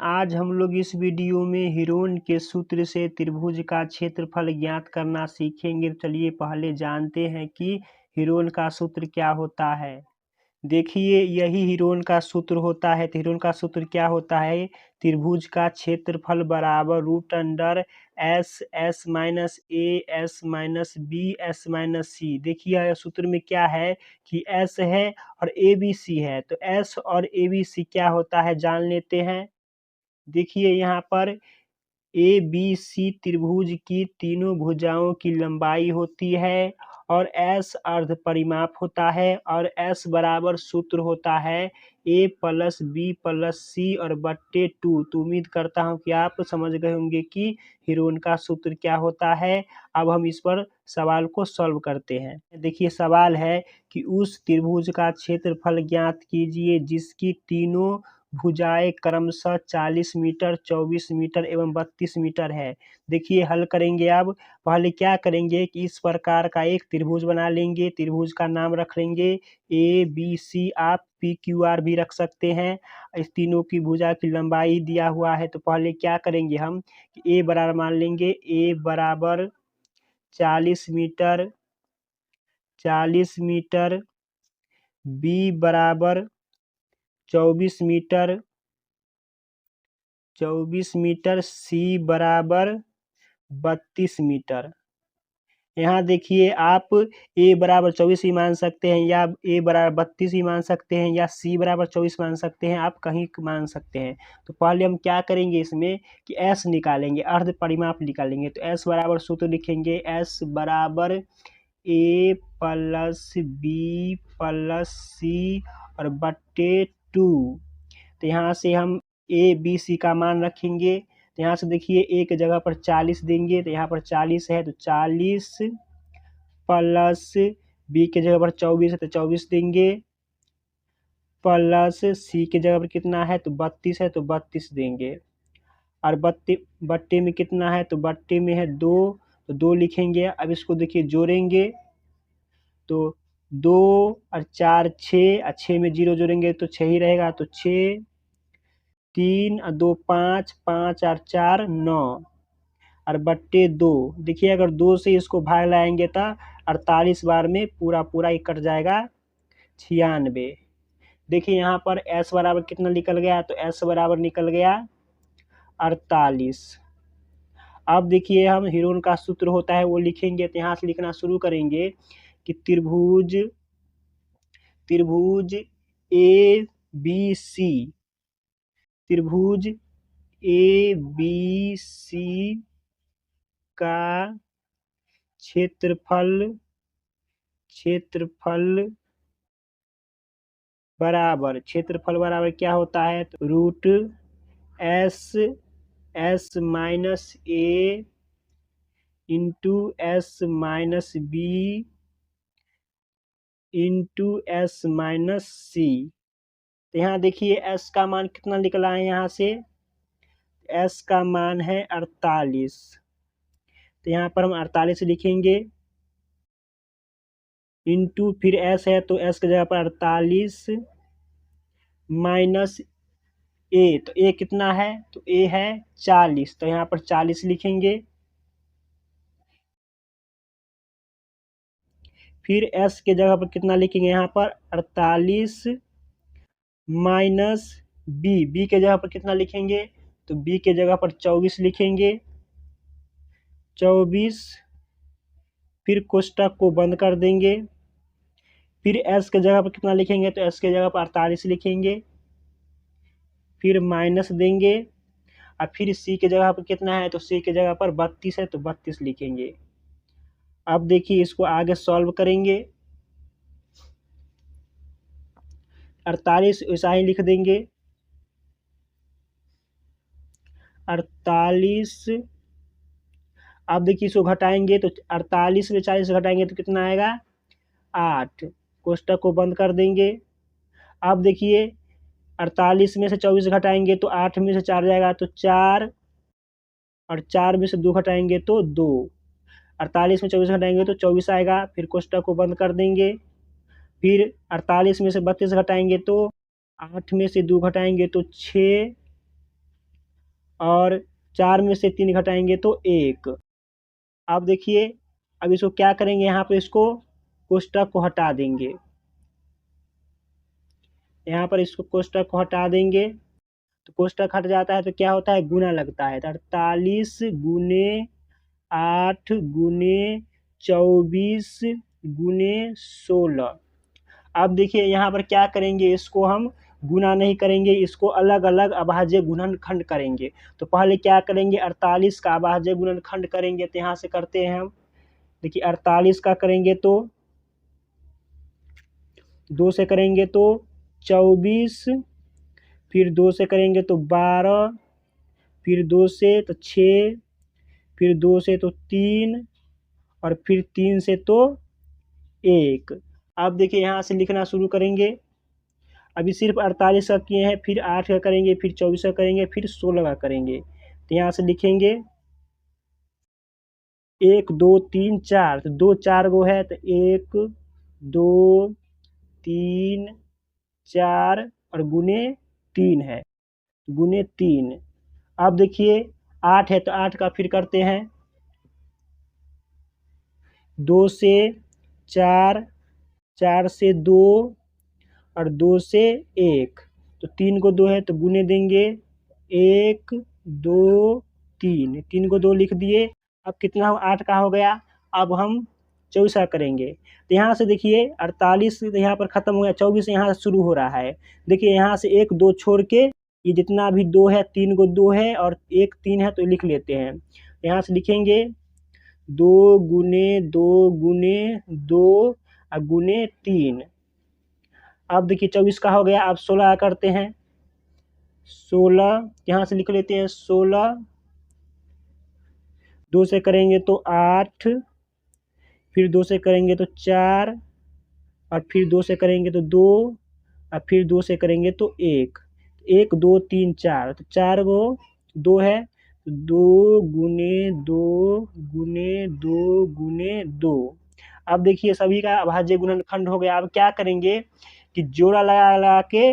आज हम लोग इस वीडियो में हीरोन के सूत्र से त्रिभुज का क्षेत्रफल ज्ञात करना सीखेंगे। चलिए पहले जानते हैं कि हीरोन का सूत्र क्या होता है। देखिए यही हीरोन का सूत्र होता है। तो हीरोन का सूत्र क्या होता है? त्रिभुज का क्षेत्रफल बराबर root under S S minus A S minus B S minus C. देखिए सूत्र में क्या है कि एस है और ए बी सी है। तो एस और ए बी सी क्या होता है जान लेते हैं। देखिए यहाँ पर ए बी सी त्रिभुज की तीनों भुजाओं की लंबाई होती है और एस अर्ध परिमाप होता है और एस बराबर सूत्र होता है ए प्लस बी प्लस सी और बट्टे 2। तो उम्मीद करता हूँ कि आप समझ गए होंगे कि हीरोन का सूत्र क्या होता है। अब हम इस पर सवाल को सॉल्व करते हैं। देखिए सवाल है कि उस त्रिभुज का क्षेत्रफल ज्ञात कीजिए जिसकी तीनों भुजाएं क्रमशः 40 मीटर 24 मीटर एवं 32 मीटर है। देखिए हल करेंगे। अब पहले क्या करेंगे कि इस प्रकार का एक त्रिभुज बना लेंगे। त्रिभुज का नाम रख लेंगे ए बी सी। आप पी क्यू आर भी रख सकते हैं। इस तीनों की भुजा की लंबाई दिया हुआ है। तो पहले क्या करेंगे हम कि ए बराबर मान लेंगे ए बराबर 40 मीटर 40 मीटर, बी बराबर 24 मीटर 24 मीटर, सी बराबर 32 मीटर। यहाँ देखिए आप ए बराबर 24 ही मान सकते हैं या ए बराबर 32 ही मान सकते हैं या सी बराबर 24 मान सकते हैं। आप कहीं मान सकते हैं। तो पहले हम क्या करेंगे इसमें कि एस निकालेंगे, अर्ध परिमाप निकालेंगे। तो एस बराबर सूत्र लिखेंगे एस बराबर ए प्लस बी प्लस सी और बट्टे 2। तो यहाँ से हम ए बी सी का मान रखेंगे। तो यहाँ से देखिए ए की जगह पर 40 देंगे। तो यहाँ पर 40 है तो 40 प्लस बी की जगह पर 24 है तो 24 देंगे प्लस सी की जगह पर कितना है तो 32 है तो 32 देंगे। और बट्टे में कितना है तो बट्टे में है 2 तो 2 लिखेंगे। अब इसको देखिए जोड़ेंगे तो 2 और 4 6 और 6 में 0 जोड़ेंगे तो 6 ही रहेगा। तो 6 3 और 2 5 5 और 4 9 और बट्टे 2। देखिए अगर 2 से इसको भाग लाएंगे तो 48 बार में पूरा ही कट जाएगा 96। देखिए यहाँ पर एस बराबर कितना निकल गया तो एस बराबर निकल गया 48। अब देखिए हम हीरोन का सूत्र होता है वो लिखेंगे। तो यहाँ से लिखना शुरू करेंगे कि त्रिभुज ए बी सी त्रिभुज ए बी सी का क्षेत्रफल बराबर क्या होता है तो root S minus A into S minus B into S minus C. तो यहाँ देखिए एस का मान कितना निकला है। यहाँ से एस का मान है 48। तो यहाँ पर हम 48 लिखेंगे इंटू फिर एस है तो एस की जगह पर 48 माइनस ए। तो ए कितना है तो ए है 40। तो यहाँ पर 40 लिखेंगे। फिर एस के जगह पर कितना लिखेंगे यहाँ पर 48 माइनस बी के जगह पर कितना लिखेंगे तो बी के जगह पर 24 लिखेंगे 24। फिर कोष्टक को बंद कर देंगे। फिर एस के जगह पर कितना लिखेंगे तो एस के जगह पर 48 लिखेंगे। फिर माइनस देंगे और फिर सी के जगह पर कितना है तो सी के जगह पर 32 है तो 32 लिखेंगे। अब देखिए इसको आगे सॉल्व करेंगे। 48 ऐसा ही लिख देंगे 48। अब देखिए इसको घटाएंगे तो 48 में 40 घटाएंगे तो कितना आएगा 8। कोष्टक को बंद कर देंगे। अब देखिए 48 में से 24 घटाएंगे तो 8 में से 4 जाएगा तो 4 और 4 में से 2 घटाएंगे तो 2। 48 में 24 घटाएंगे तो 24 आएगा। फिर कोष्टक को बंद कर देंगे। फिर 48 में से 32 घटाएंगे तो 8 में से 2 घटाएंगे तो 6 और 4 में से 3 घटाएंगे तो 1। अब देखिए, अब इसको क्या करेंगे, यहाँ पर इसको कोष्टक को हटा देंगे, यहाँ पर इसको कोष्टक को हटा देंगे तो कोष्टक हट जाता है तो क्या होता है, गुना लगता है। तो 48 गुने 8 गुने 24 गुने 16। अब देखिए यहाँ पर क्या करेंगे, इसको हम गुना नहीं करेंगे, इसको अलग अलग अभाज्य गुणनखंड करेंगे। तो पहले क्या करेंगे, 48 का अभाज्य गुणनखंड करेंगे। तो यहाँ से करते हैं हम, देखिए 48 का करेंगे तो 2 से करेंगे तो 24, फिर 2 से करेंगे तो 12, फिर 2 से तो 6, फिर 2 से तो 3 और फिर 3 से तो 1। अब देखिए यहाँ से लिखना शुरू करेंगे। अभी सिर्फ 48 का किए हैं, फिर 8 का करेंगे, फिर 24 का करेंगे, फिर 16 का करेंगे। तो यहाँ से लिखेंगे 1 2 3 4, तो 2 4 गो है तो 1 2 3 4 और गुने 3 है, गुने 3। अब देखिए 8 है तो 8 का फिर करते हैं, 2 से 4, 4 से 2 और 2 से 1, तो 3 को 2 है तो गुने देंगे 1 2 3, 3 को 2 लिख दिए। अब कितना 8 का हो गया। अब हम 24 का करेंगे। तो यहाँ से देखिए 48 यहाँ पर ख़त्म हो गया, 24 यहाँ से शुरू हो रहा है। देखिए यहाँ से 1 2 छोड़ के ये जितना भी 2 है, 3 को 2 है और 1 3 है तो लिख लेते हैं। यहाँ से लिखेंगे 2 गुने 2 गुने 2 और गुने 3। अब देखिए 24 का हो गया। अब 16 करते हैं, 16 यहाँ से लिख लेते हैं 16, 2 से करेंगे तो 8, फिर 2 से करेंगे तो 4 और फिर 2 से करेंगे तो 2 और फिर 2 से करेंगे तो 1, 1 2 3 4, तो 4 गो 2 है, 2 गुने 2 गुने 2 गुने 2। अब देखिए सभी का अभाज्य गुणनखंड हो गया। अब क्या करेंगे कि जोड़ा लगा लगा के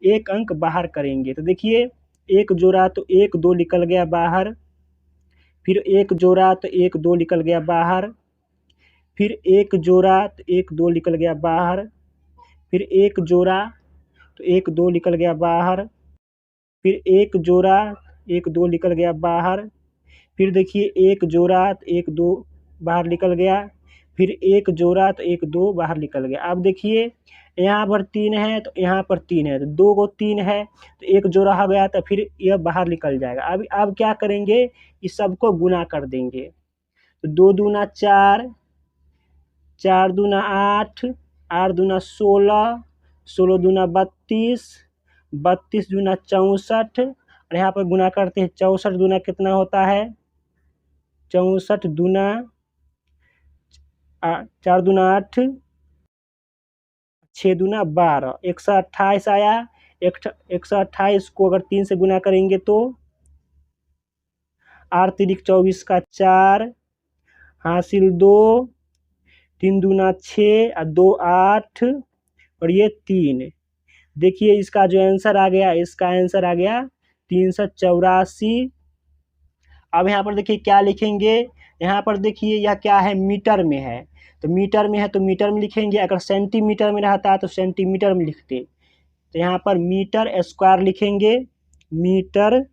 एक अंक बाहर करेंगे। तो देखिए एक जोड़ा तो 1 2 निकल गया बाहर, फिर एक जोड़ा तो 1 2 निकल गया बाहर, फिर एक जोड़ा तो 1 2 निकल गया बाहर, फिर एक जोड़ा तो 1 2 निकल गया बाहर, फिर एक जोड़ा 1 2 निकल गया बाहर, फिर देखिए एक जोड़ा तो 1 2 बाहर निकल गया, फिर एक जोड़ा तो 1 2 बाहर निकल गया। अब देखिए यहाँ पर 3 है तो यहाँ पर 3 है, तो 2 को 3 है तो एक जोड़ा हो गया तो फिर यह बाहर निकल जाएगा। अब क्या करेंगे, इस सबको गुना कर देंगे। तो 2 दूना 4, 4 दूना 8, 8 दूना 16, 16 दूना 32, 32 दूना 64 और यहाँ पर गुना करते हैं। 64 दूना कितना होता है, 64 दूना 4 दूना 8, 6 दूना 12, 128 आया। 128 को अगर 3 से गुना करेंगे तो 8 3 24 का 4 हासिल 2, 3 दूना 6 और 2 8 और ये 3। देखिए इसका जो आंसर आ गया, इसका आंसर आ गया 384। अब यहाँ पर देखिए क्या लिखेंगे, यहाँ पर देखिए यह क्या है, मीटर में है। तो मीटर में है तो मीटर में लिखेंगे, अगर सेंटीमीटर में रहता है तो सेंटीमीटर में लिखते। तो यहाँ पर मीटर स्क्वायर लिखेंगे, मीटर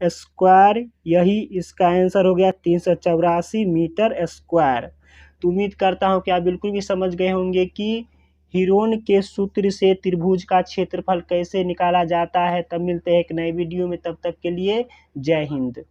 स्क्वायर, यही इसका आंसर हो गया 384 मीटर स्क्वायर। तो उम्मीद करता हूँ कि आप बिल्कुल भी समझ गए होंगे कि हीरोन के सूत्र से त्रिभुज का क्षेत्रफल कैसे निकाला जाता है। तब मिलते हैं एक नए वीडियो में, तब तक के लिए जय हिंद।